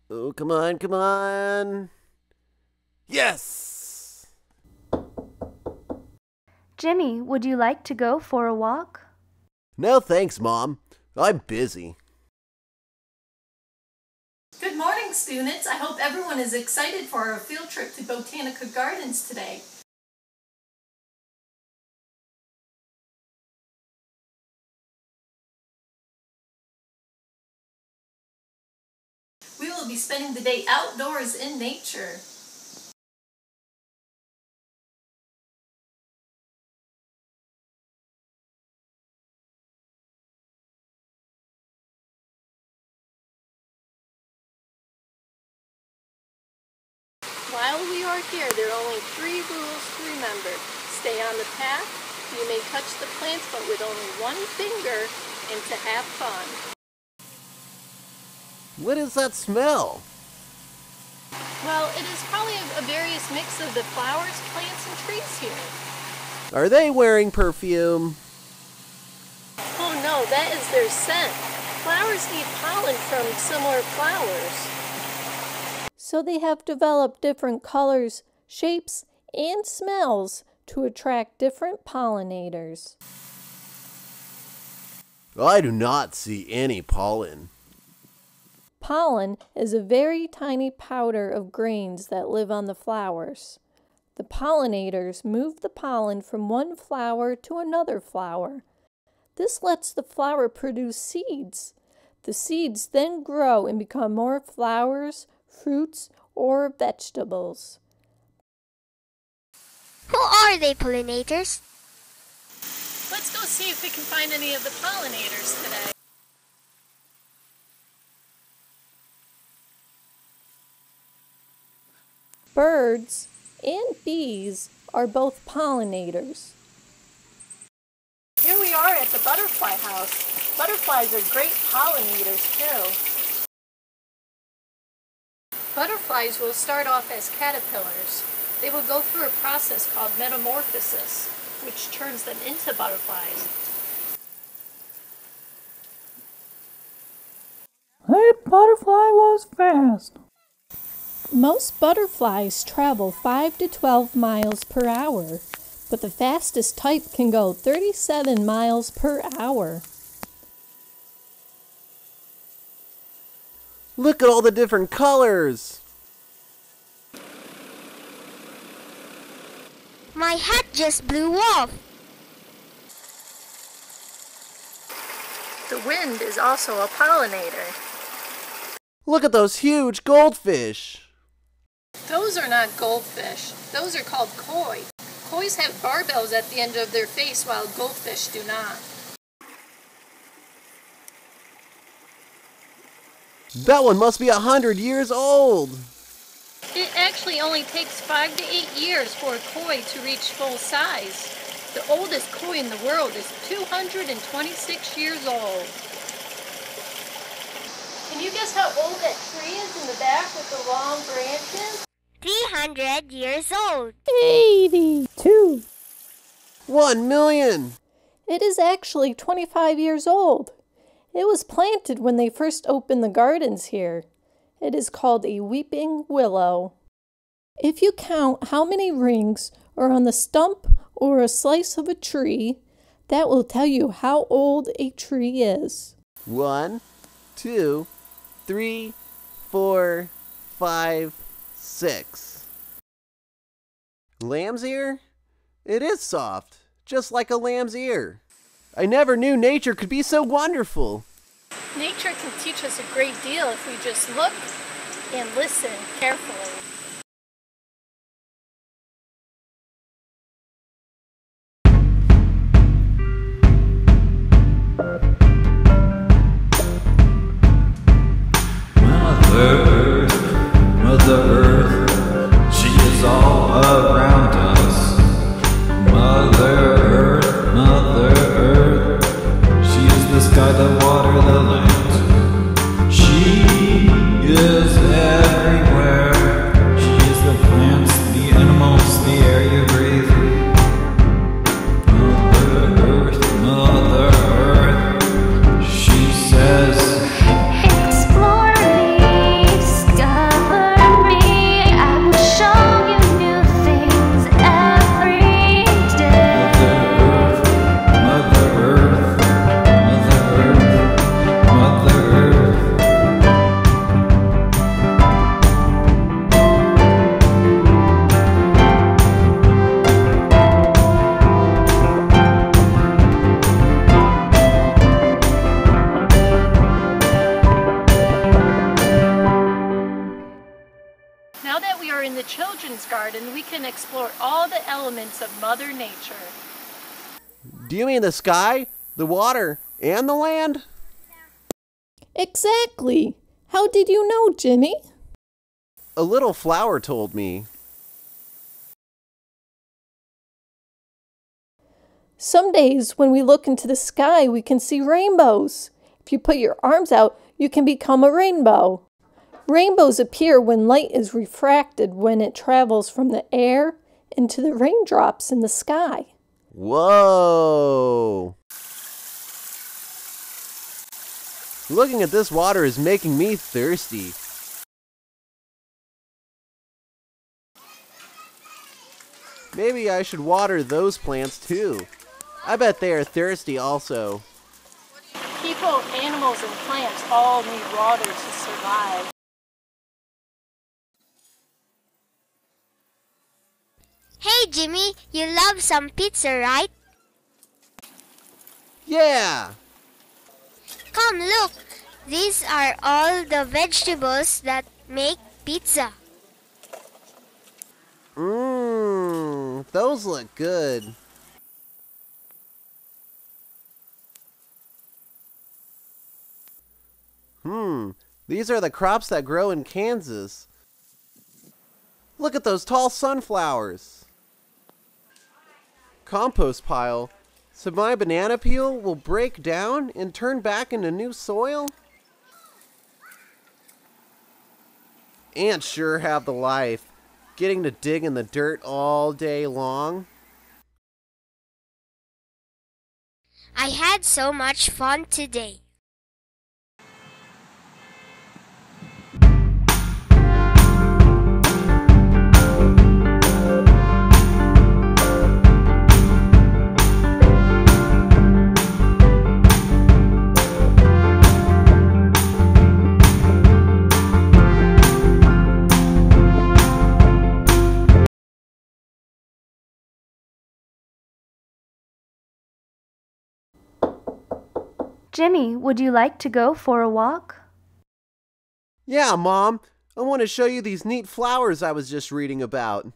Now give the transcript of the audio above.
Oh, come on, come on. Yes! Jimmy, would you like to go for a walk? No thanks, Mom. I'm busy. Good morning, students. I hope everyone is excited for our field trip to Botanica Gardens today. We will be spending the day outdoors in nature. While we are here, there are only 3 rules to remember. Stay on the path, you may touch the plants but with only 1 finger, and to have fun. What is that smell? Well, it is probably a various mix of the flowers, plants, and trees here. Are they wearing perfume? Oh no, that is their scent. Flowers need pollen from similar flowers. So they have developed different colors, shapes, and smells to attract different pollinators. I do not see any pollen. Pollen is a very tiny powder of grains that live on the flowers. The pollinators move the pollen from one flower to another flower. This lets the flower produce seeds. The seeds then grow and become more flowers, fruits, or vegetables. Who are they, pollinators? Let's go see if we can find any of the pollinators today. Birds and bees are both pollinators. Here we are at the butterfly house. Butterflies are great pollinators too. Butterflies will start off as caterpillars. They will go through a process called metamorphosis, which turns them into butterflies. That butterfly was fast. Most butterflies travel 5 to 12 miles per hour, but the fastest type can go 37 miles per hour. Look at all the different colors. My hat just blew off. The wind is also a pollinator. Look at those huge goldfish. Those are not goldfish. Those are called koi. Kois have barbels at the end of their face while goldfish do not. That one must be 100 years old. It actually only takes 5 to 8 years for a koi to reach full size. The oldest koi in the world is 226 years old. Can you guess how old that tree is in the back with the long branches? 300 years old. 82. 1 million. It is actually 25 years old. It was planted when they first opened the gardens here. It is called a weeping willow. If you count how many rings are on the stump or a slice of a tree, that will tell you how old a tree is. 1, 2, 3, 4, 5, 6. Lamb's ear? It is soft, just like a lamb's ear. I never knew nature could be so wonderful. Nature can teach us a great deal if we just look and listen carefully. Well, Mother Earth, she is all around us. Mother Earth, she is the sky, the water, the land. She is everywhere. She is the plants, the animals, the air you breathe. Mother Earth, she says, Explore me, discover me. I will show you new things every day. Mother Earth, Mother Earth, Mother Earth. Now that we are in the children's garden, we can explore all the elements of Mother Nature. Do you mean the sky, the water, and the land? Exactly. How did you know, Jimmy? A little flower told me. Some days when we look into the sky, we can see rainbows. If you put your arms out, you can become a rainbow. Rainbows appear when light is refracted when it travels from the air into the raindrops in the sky. Whoa! Looking at this water is making me thirsty. Maybe I should water those plants too. I bet they are thirsty also. People, animals, and plants all need water to survive. Hey Jimmy, you love some pizza, right? Yeah! Come look, these are all the vegetables that make pizza. Mmm, those look good. These are the crops that grow in Kansas. Look at those tall sunflowers. Compost pile. So my banana peel will break down and turn back into new soil? Ants sure have the life, getting to dig in the dirt all day long. I had so much fun today. Jimmy, would you like to go for a walk? Yeah, Mom. I want to show you these neat flowers I was just reading about.